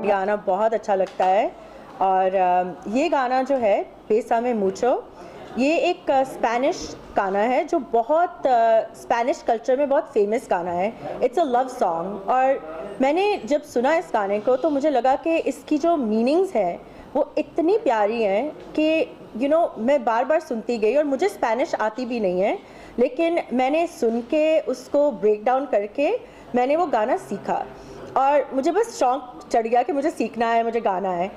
गाना बहुत अच्छा लगता है। और ये गाना जो है बेसामे मूचो, ये एक स्पेनिश गाना है जो बहुत स्पेनिश कल्चर में बहुत फेमस गाना है। It's a love song. और मैंने जब सुना इस गाने को तो मुझे लगा कि इसकी जो मीनिंग्स है वो इतनी प्यारी हैं कि मैं बार बार सुनती गई। और मुझे स्पेनिश आती भी नहीं है, लेकिन मैंने सुन के उसको ब्रेक डाउन करके मैंने वो गाना सीखा और मुझे बस शौक चढ़ गया कि मुझे सीखना है, मुझे गाना है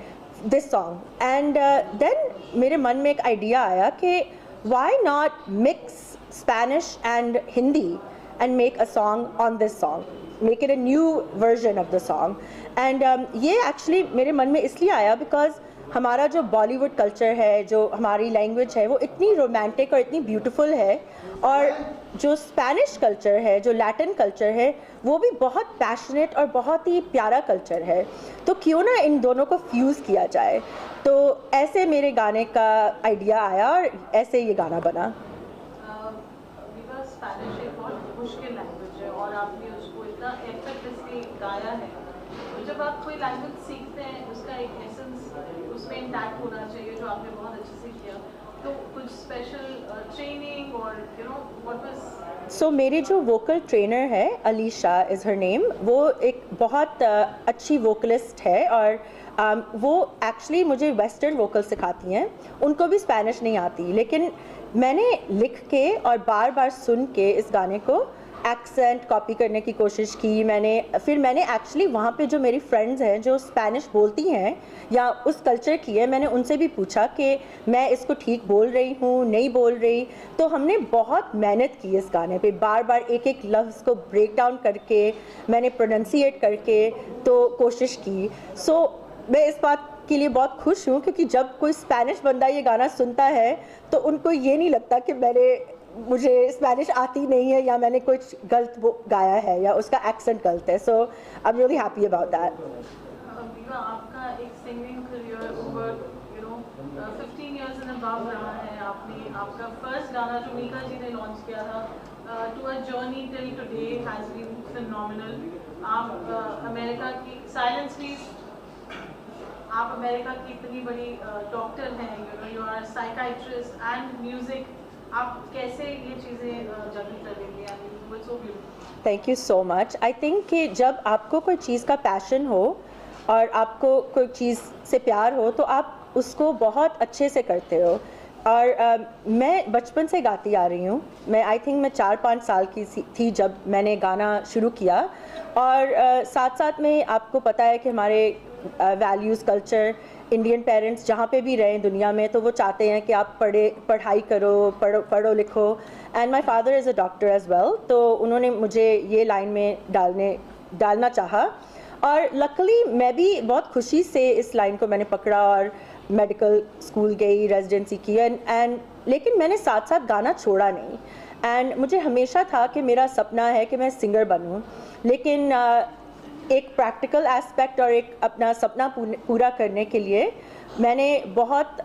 दिस सॉन्ग। एंड देन मेरे मन में एक आइडिया आया कि why not mix Spanish and Hindi and make a song on this song, make it a new version of the song. And ये एक्चुअली मेरे मन में इसलिए आया बिकॉज हमारा जो बॉलीवुड कल्चर है, जो हमारी लैंग्वेज है, वो इतनी रोमांटिक और इतनी ब्यूटीफुल है। और जो स्पेनिश कल्चर है, जो लैटिन कल्चर है, वो भी बहुत पैशनेट और बहुत ही प्यारा कल्चर है। तो क्यों ना इन दोनों को फ्यूज़ किया जाए। तो ऐसे मेरे गाने का आइडिया आया और ऐसे ये गाना बना। स्पेनिश एक बहुत मुश्किल लैंग्वेज है और आपने उसको इतना एफर्टलेसली गाया है। तो जब आप कोई लैंग्वेज सीखते हैं उसका एक एसेंस उसमें इंटैक्ट होना चाहिए, जो आपने बहुत अच्छे से किया। तो कुछ स्पेशल ट्रेनिंग और व्हाट वाज सो मेरी जो वोकल ट्रेनर है, अलीशा इज़ हर नेम, वो एक बहुत अच्छी वोकलिस्ट है। और वो एक्चुअली मुझे वेस्टर्न वोकल सिखाती हैं। उनको भी स्पेनिश नहीं आती, लेकिन मैंने लिख के और बार बार सुन के इस गाने को एक्सेंट कॉपी करने की कोशिश की। फिर मैंने एक्चुअली वहाँ पे जो मेरी फ्रेंड्स हैं जो स्पेनिश बोलती हैं या उस कल्चर की है, मैंने उनसे भी पूछा कि मैं इसको ठीक बोल रही हूँ, नहीं बोल रही। तो हमने बहुत मेहनत की इस गाने पे, बार बार एक एक लफ्ज़ को ब्रेक डाउन करके मैंने प्रोनंसिएट करके तो कोशिश की। सो मैं इस बात के लिए बहुत खुश हूँ क्योंकि जब कोई स्पेनिश बंदा ये गाना सुनता है तो उनको ये नहीं लगता कि मुझे स्पेनिश आती नहीं है या मैंने कुछ गलत गाया है या उसका एक्सेंट गलत है। So I am really happy about that. आपका एक singing career over 15 years and above रहा है। आपने आपका फर्स्ट गाना जो मीका जी ने लॉन्च किया था, to a journey till today, has been phenomenal. आप अमेरिका की आप अमेरिका की इतनी बड़ी डॉक्टर हैं, you are psychiatrist and music. आप कैसे ये चीज़ें जर्नी कर लेंगे? So beautiful. Thank you so much. I think कि जब आपको कोई चीज़ का पैशन हो और आपको कोई चीज़ से प्यार हो तो आप उसको बहुत अच्छे से करते हो। और मैं बचपन से गाती आ रही हूँ। मैं आई थिंक मैं 4-5 साल की थी जब मैंने गाना शुरू किया। और साथ साथ में आपको पता है कि हमारे वैल्यूज़, कल्चर, इंडियन पेरेंट्स जहाँ पे भी रहें दुनिया में तो वो चाहते हैं कि आप पढ़ाई करो, पढ़ो लिखो। And my father is a doctor as well, तो उन्होंने मुझे ये लाइन में डालना चाहा। और लकीली मैं भी बहुत खुशी से इस लाइन को मैंने पकड़ा और मेडिकल स्कूल गई, रेजिडेंसी की। एंड लेकिन मैंने साथ साथ गाना छोड़ा नहीं। एंड मुझे हमेशा था कि मेरा सपना है कि मैं सिंगर बनूं, लेकिन एक प्रैक्टिकल एस्पेक्ट और एक अपना सपना पूरा करने के लिए मैंने बहुत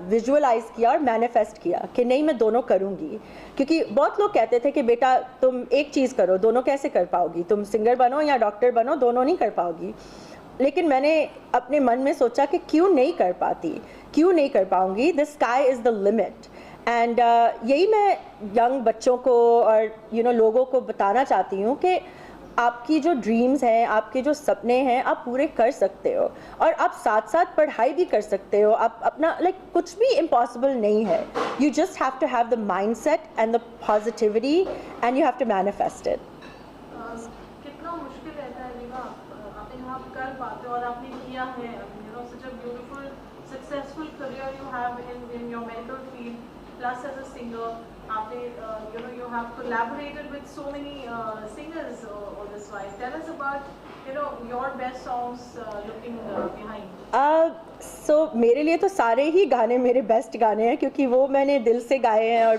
विजुअलाइज किया और मैनिफेस्ट किया कि नहीं, मैं दोनों करूँगी। क्योंकि बहुत लोग कहते थे कि बेटा तुम एक चीज़ करो, दोनों कैसे कर पाओगी, तुम सिंगर बनो या डॉक्टर बनो, दोनों नहीं कर पाओगी। लेकिन मैंने अपने मन में सोचा कि क्यों नहीं कर पाती, क्यों नहीं कर पाऊँगी। The sky is the limit. And यही मैं यंग बच्चों को और लोगों को बताना चाहती हूँ कि आपकी जो ड्रीम्स हैं, आपके जो सपने हैं, आप पूरे कर सकते हो। और आप साथ साथ पढ़ाई भी कर सकते हो। आप अपना कुछ भी इम्पॉसिबल नहीं है। You just have to have the mindset and the positivity and you have to manifest it. कितना मुश्किल रहता है रीवा, आप यहाँ कर पाते हो और आपने किया है। Such a beautiful successful career you have in your medical field, plus as a singer. आपने you have collaborated with so many singers all this while. Tell us about your best songs looking behind. सो मेरे लिए तो सारे ही गाने मेरे best गाने हैं क्योंकि वो मैंने दिल से गाए हैं और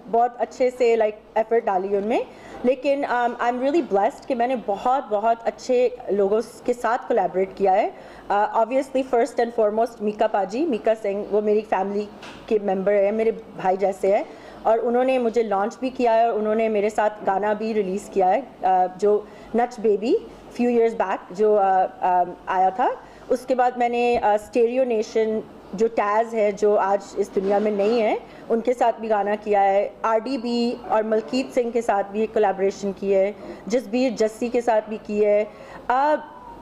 बहुत अच्छे से एफर्ट डाली उनमें। लेकिन आई एम रियली ब्लेस्ड कि मैंने बहुत अच्छे लोगों के साथ कोलैबोरेट किया है। Obviously first and foremost Mika पाजी, मीका सिंह, वो मेरी फैमिली के मेंबर है, मेरे भाई जैसे हैं। और उन्होंने मुझे लॉन्च भी किया है और उन्होंने मेरे साथ गाना भी रिलीज़ किया है जो नच बेबी फ्यू इयर्स बैक जो आया था। उसके बाद मैंने स्टेरियो नेशन जो टैज़ है जो आज इस दुनिया में नहीं है, उनके साथ भी गाना किया है। RDB और मलकीत सिंह के साथ भी एक कोलैबोरेशन की है, जसबीर जस्सी के साथ भी की है।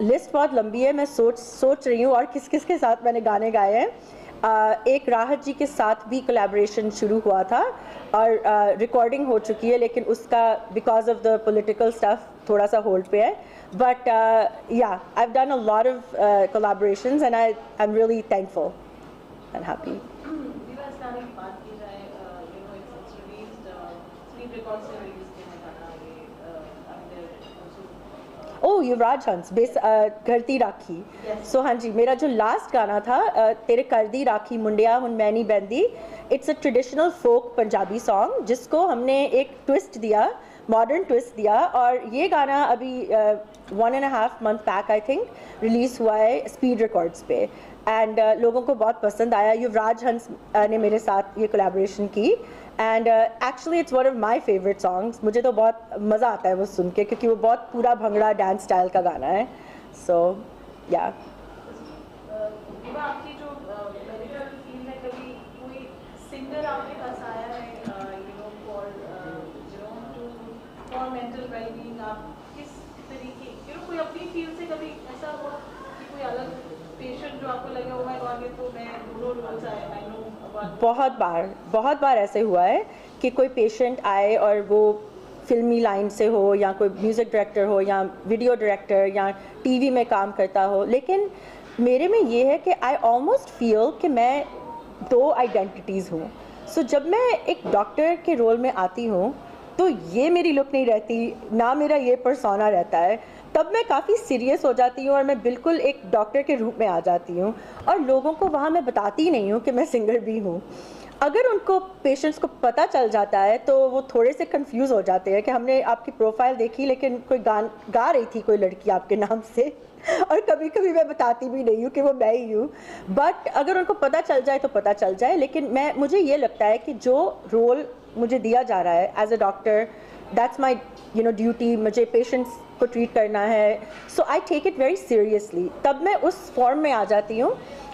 लिस्ट बहुत लंबी है, मैं सोच रही हूँ और किस किस के साथ मैंने गाने गाए हैं। एक राहत जी के साथ भी कोलैबोरेशन शुरू हुआ था और रिकॉर्डिंग हो चुकी है, लेकिन उसका because of the political stuff थोड़ा सा होल्ड पे है। बट या I have done a lot of collaborations and I am really thankful and happy. विवाह इस्लामी की बात की जाए, you know, it's released, Sleep Records से release किया है गाना ये, and also ओ युवराज हंस करती राखी। Yes. सो हाँ जी, मेरा जो लास्ट गाना था तेरे करदी राखी मुंडिया हुन मैनी बहंदी, it's a traditional folk Punjabi song जिसको हमने एक ट्विस्ट दिया, मॉडर्न ट्विस्ट दिया, और ये गाना अभी 1.5 month back I think release हुआ है स्पीड रिकॉर्ड्स पे, एंड लोगों को बहुत पसंद आया। युवराज हंस ने मेरे साथ ये कोलैबोरेशन की, and actually it's one of my favourite songs. मुझे तो बहुत मज़ा आता है वो सुन के, क्योंकि वो बहुत पूरा भंगड़ा डांस स्टाइल का गाना है। सो या विवाह आपकी जो मेडिकल फील्ड में कभी कोई सिंगर आपके पास आया है, you know, for mental well-being, आप किस तरीके, you know, कोई अपनी फील्ड से कभी ऐसा हुआ कि कोई अलग पेशेंट जो आपको लगे, oh my God, ये तो मैं दोनों रोल्स आए, I know about। बहुत बार ऐसे हुआ है कि कोई पेशेंट आए और वो फिल्मी लाइन से हो, या कोई म्यूज़िक डायरेक्टर हो, या वीडियो डायरेक्टर, या टीवी में काम करता हो, लेकिन मेरे में ये है कि आई ऑलमोस्ट फील कि मैं 2 आइडेंटिटीज़ हूँ। सो जब मैं एक डॉक्टर के रोल में आती हूँ तो ये मेरी लुक नहीं रहती, ना मेरा ये पर्सोना रहता है, तब मैं काफ़ी सीरियस हो जाती हूँ और मैं बिल्कुल एक डॉक्टर के रूप में आ जाती हूँ, और लोगों को वहाँ मैं बताती नहीं हूँ कि मैं सिंगर भी हूँ। अगर उनको पेशेंट्स को पता चल जाता है तो वो थोड़े से कंफ्यूज हो जाते हैं कि हमने आपकी प्रोफाइल देखी, लेकिन कोई गा रही थी कोई लड़की आपके नाम से, और कभी कभी मैं बताती भी नहीं हूँ कि वो मैं ही हूँ। बट अगर उनको पता चल जाए तो पता चल जाए, लेकिन मुझे ये लगता है कि जो रोल मुझे दिया जा रहा है as a doctor, that's my duty, मुझे पेशेंट्स को ट्रीट करना है, so I take it very seriously. तब मैं उस फॉर्म में आ जाती हूँ,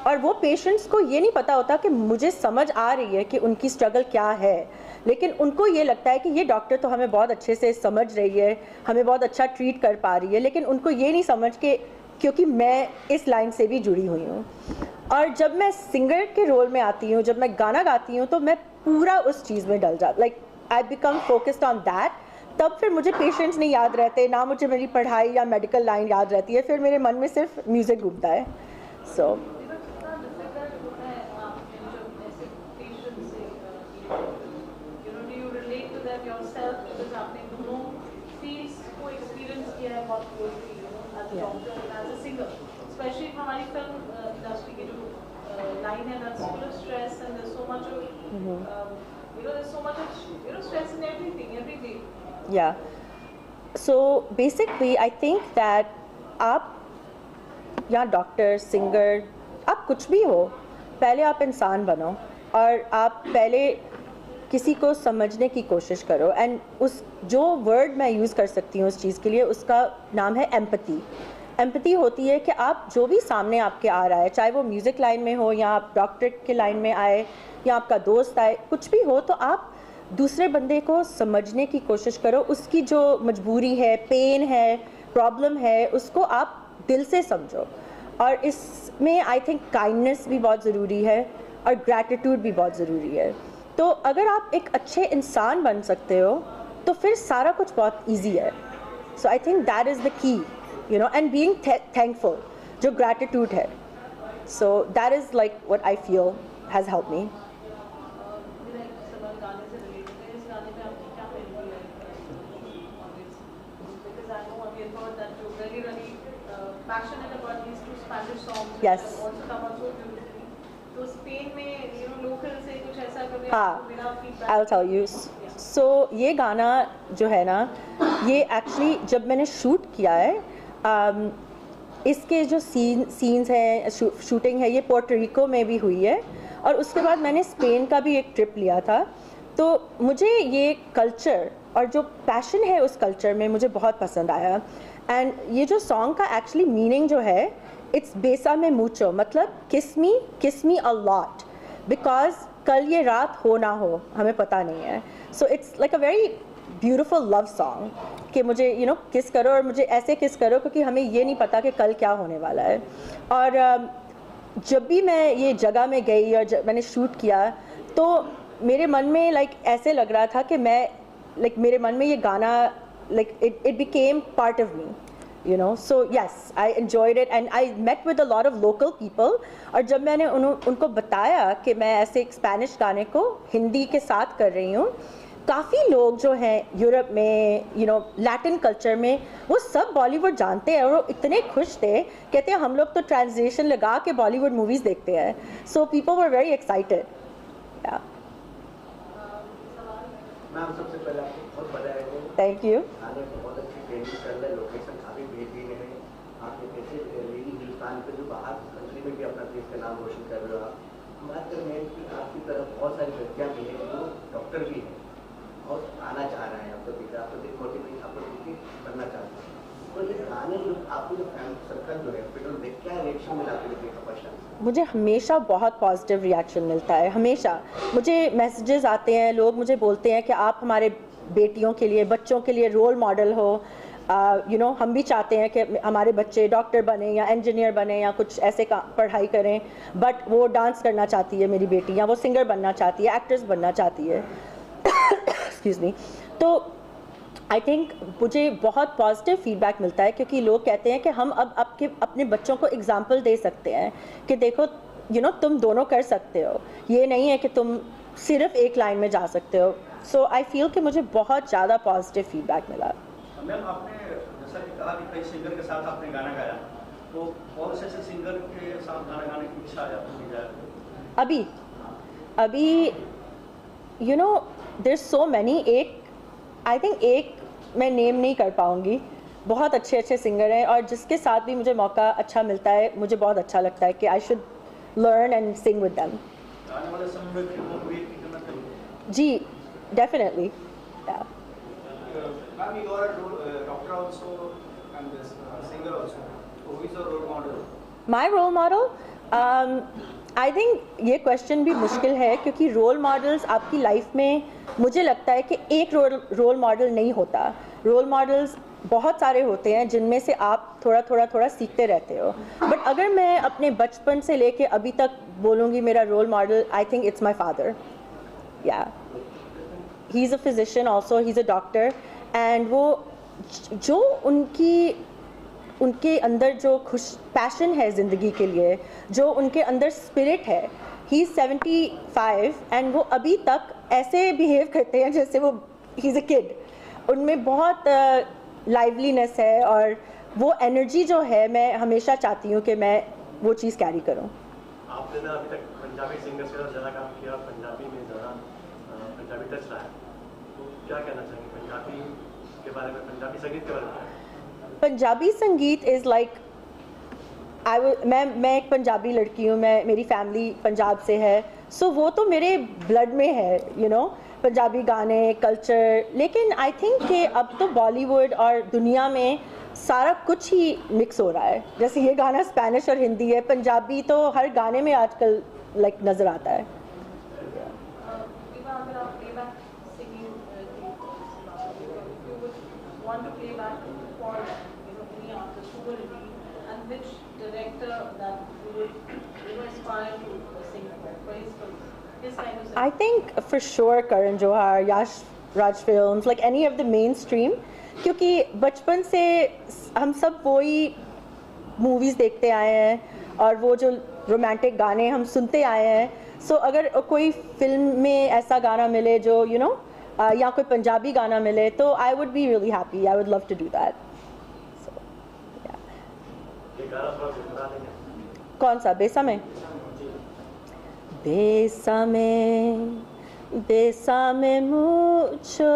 और वो पेशेंट्स को ये नहीं पता होता कि मुझे समझ आ रही है कि उनकी स्ट्रगल क्या है, लेकिन उनको ये लगता है कि ये डॉक्टर तो हमें बहुत अच्छे से समझ रही है, हमें बहुत अच्छा ट्रीट कर पा रही है, लेकिन उनको ये नहीं समझ के, क्योंकि मैं इस लाइन से भी जुड़ी हुई हूँ। और जब मैं सिंगर के रोल में आती हूँ, जब मैं गाना गाती हूँ, तो मैं पूरा उस चीज़ में डल जाती, like I become focused on that. तब फिर मुझे पेशेंट्स नहीं याद रहते, ना मुझे मेरी पढ़ाई या मेडिकल लाइन याद रहती है, फिर मेरे मन में सिर्फ म्यूज़िक घूमता है। सो especially हमारी फिल्म इंडस्ट्री की जो लाइन है, that's full of stress and there's so much of there's so much of stress in everything every day. Yeah. So basically I think that आप या डॉक्टर, सिंगर, आप कुछ भी हो, पहले आप इंसान बनो और आप पहले किसी को समझने की कोशिश करो। एंड उस जो वर्ड मैं यूज़ कर सकती हूँ उस चीज़ के लिए, उसका नाम है एम्पैथी। एम्पैथी होती है कि आप जो भी सामने आपके आ रहा है, चाहे वो म्यूज़िक लाइन में हो या आप डॉक्टर के लाइन में आए या आपका दोस्त आए, कुछ भी हो, तो आप दूसरे बंदे को समझने की कोशिश करो। उसकी जो मजबूरी है, पेन है, प्रॉब्लम है, उसको आप दिल से समझो। और इसमें आई थिंक काइंडनेस भी बहुत ज़रूरी है और ग्रैटिट्यूड भी बहुत ज़रूरी है। तो अगर आप एक अच्छे इंसान बन सकते हो तो फिर सारा कुछ बहुत ईजी है। So I think that is the key, and being thankful, जो ग्रैटिट्यूड है। So that is like what I feel has helped me. Passionate about these 2 Spanish songs, Yes. which also come out so beautifully. तो Spain में local से कुछ ऐसा कभी हाँ, आपको मिला feedback? I'll tell you. So ये गाना जो है ना, ये एक्चुअली जब मैंने शूट किया है, इसके जो सीन्स हैं, शूटिंग है, ये पोर्टोरिको में भी हुई है, और उसके बाद मैंने स्पेन का भी एक ट्रिप लिया था। तो मुझे ये कल्चर और जो पैशन है उस कल्चर में मुझे बहुत पसंद आया। एंड ये जो सॉन्ग का एक्चुअली मीनिंग जो है, इट्स बेसामे मुचो, मतलब किस मी अ लॉट, बिकॉज कल ये रात हो ना हो हमें पता नहीं है. So it's like a very beautiful love song कि मुझे किस करो, और मुझे ऐसे किस करो क्योंकि हमें ये नहीं पता कि कल क्या होने वाला है. और जब भी मैं ये जगह में गई और जब मैंने शूट किया तो मेरे मन में ऐसे लग रहा था कि मैं मेरे मन में ये गाना it became part of me, so yes, I enjoyed it and I met with a lot of local people. और जब मैंने उनको बताया कि मैं ऐसे एक स्पेनिश गाने को हिंदी के साथ कर रही हूँ, काफ़ी लोग जो हैं यूरोप में, लैटिन कल्चर में, वो सब बॉलीवुड जानते हैं और वो इतने खुश थे, कहते हैं हम लोग तो ट्रांसलेशन लगा के बॉलीवुड मूवीज़ देखते हैं. So people were very excited. Ma'am सबसे पहले आपको बहुत बधाई हो. Thank you. आने को बहुत अच्छी ट्रेनिंग कर रहे हैं, लोकेशन काफ़ी बेहतरीन है. आपने कैसे लेडी हिंदुस्तान पे जो बाहर कंट्री में भी अपना देश का नाम रोशन कर रहे हो. आप बात करें हैं कि आपकी तरफ बहुत सारी लड़कियाँ भी हैं जो डॉक्टर भी हैं और आना चाह रहे हैं. आपको दिख रहा है, आपको देख मोटिवेट, आपको देख बनना चाहते हैं. तो ये गाने जो आपको जो फैन सर्कल जो है हॉस्पिटल में, क्या रिएक्शन मिला आपको देखने का पश्चात? मुझे हमेशा बहुत पॉजिटिव रिएक्शन मिलता है. हमेशा मुझे मैसेजेस आते हैं, लोग मुझे बोलते हैं कि आप हमारे बेटियों के लिए, बच्चों के लिए रोल मॉडल हो. हम भी चाहते हैं कि हमारे बच्चे डॉक्टर बने या इंजीनियर बने या कुछ ऐसे पढ़ाई करें, बट वो डांस करना चाहती है मेरी बेटी, या वो सिंगर बनना चाहती है, एक्ट्रेस बनना चाहती है. Excuse me. तो आई थिंक मुझे बहुत पॉजिटिव फीडबैक मिलता है क्योंकि लोग कहते हैं कि हम अब अपने बच्चों को एग्जाम्पल दे सकते हैं कि देखो तुम दोनों कर सकते हो, ये नहीं है कि तुम सिर्फ एक लाइन में जा सकते हो. सो आई फील कि मुझे बहुत ज़्यादा पॉजिटिव फीडबैक मिला. मैम आपने जैसा कि कहा कि कई सिंगर के साथ आपने गाना गाया, तो कौन से सिंगर के साथ गाना गाने की इच्छा है आपकी? अभी there so many. I think एक मैं नेम नहीं कर पाऊँगी. बहुत अच्छे अच्छे सिंगर हैं और जिसके साथ भी मुझे मौका अच्छा मिलता है, मुझे बहुत अच्छा लगता है कि I should learn and sing with them. आने वाले समय में फिल्मों को भी करना चाहिए. जी, definitely. Ma'am, you are a doctor also and this singer also. Who is your role model? My role model, I think ये क्वेश्चन भी मुश्किल है क्योंकि रोल मॉडल्स आपकी लाइफ में, मुझे लगता है कि एक रोल मॉडल नहीं होता. रोल मॉडल्स बहुत सारे होते हैं जिनमें से आप थोड़ा सीखते रहते हो. बट अगर मैं अपने बचपन से लेके अभी तक बोलूँगी मेरा role model, I think it's my father. या he is a physician also, he is a doctor. And वो जो उनके अंदर जो पैशन है ज़िंदगी के लिए, जो उनके अंदर स्पिरिट है, ही इज़ 75 एंड वो अभी तक ऐसे बिहेव करते हैं जैसे वो ही इज़ अ किड. उनमें बहुत लाइवलीनेस है और वो एनर्जी जो है, मैं हमेशा चाहती हूँ कि मैं वो चीज़ कैरी करूँ. आपने ना अभी तक पंजाबी सिंगर से ज़्यादा काम किया, पंजाबी में ज़्यादा पंजाबी टच रहा है, तो क्या कहना चाहेंगे पंजाबी के बारे में, पंजाबी संगीत के बारे में? पंजाबी संगीत इज़ लाइक मैं एक पंजाबी लड़की हूँ, मेरी फैमिली पंजाब से है. सो वो तो मेरे ब्लड में है, पंजाबी गाने, कल्चर. लेकिन आई थिंक कि अब तो बॉलीवुड और दुनिया में सारा कुछ ही मिक्स हो रहा है. जैसे ये गाना स्पेनिश और हिंदी है, पंजाबी तो हर गाने में आजकल नज़र आता है. I think for sure Karan Johar, Yash Raj Films, like any of the mainstream, क्योंकि बचपन से हम सब वही मूवीज़ देखते आए हैं और वो जो रोमांटिक गाने हम सुनते आए हैं. सो अगर कोई फिल्म में ऐसा गाना मिले जो या कोई पंजाबी गाना मिले, तो I would be really happy. I would love to do that. कौन सा? बेसामे. Bésame mucho,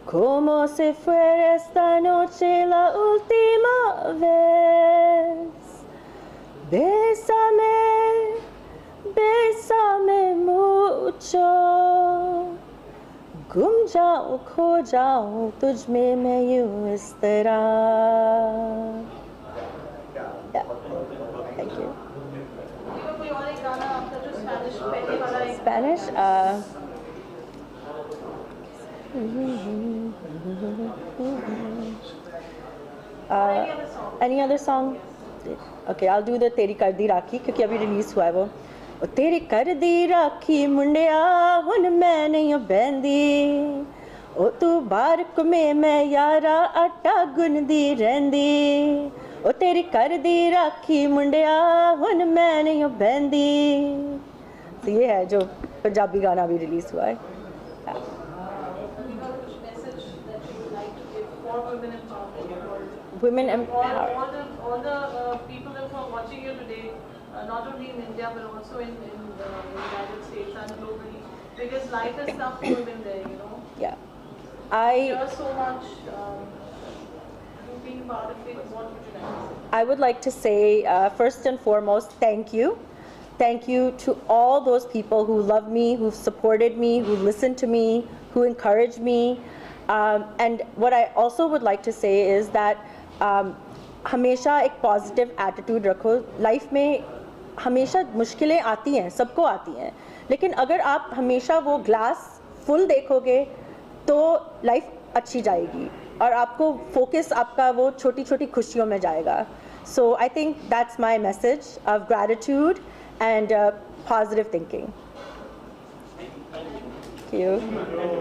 como si fuera esta noche la última vez. Bésame mucho, गुम जाऊँ खो जाऊँ तुझ में मैं यूँ इस तरह. Yeah. Thank you. विवा, कोई और एक गाना आपका जो स्पेनिश पहले वाला एक Spanish. any other song? Any other song? Okay, I'll do the तेरी कर दी राखी क्योंकि अभी रिलीज हुआ है वो. ओ तेरी कर दी राखी मुंडिया हुन मैं नहीं बहंदी ओ तू बारक में मैं यारा आटा गुनदी रहंदी ओ तेरी कर दी राखी मुंडिया हुन मैं नहीं बहंदी. तो ये है जो पंजाबी गाना अभी रिलीज हुआ है. विवा, कुछ message that you would like to give for women empowerment world? Women All empower. the people that are watching you today, not only in India but also in the United States and globally, because life is tough for women there, you know. Yeah. I There's so much. You being part of it, what would you like to say? I would like to say, first and foremost, thank you. Thank you to all those people who love me, who supported me, who listened to me, who encouraged me. And what I also would like to say is that हमेशा एक positive attitude रखो. Life में हमेशा मुश्किलें आती हैं, सबको आती हैं, लेकिन अगर आप हमेशा वो ग्लास फुल देखोगे तो लाइफ अच्छी जाएगी और आपको फोकस आपका वो छोटी छोटी खुशियों में जाएगा. So I think that's my message of gratitude and positive thinking. Thank you.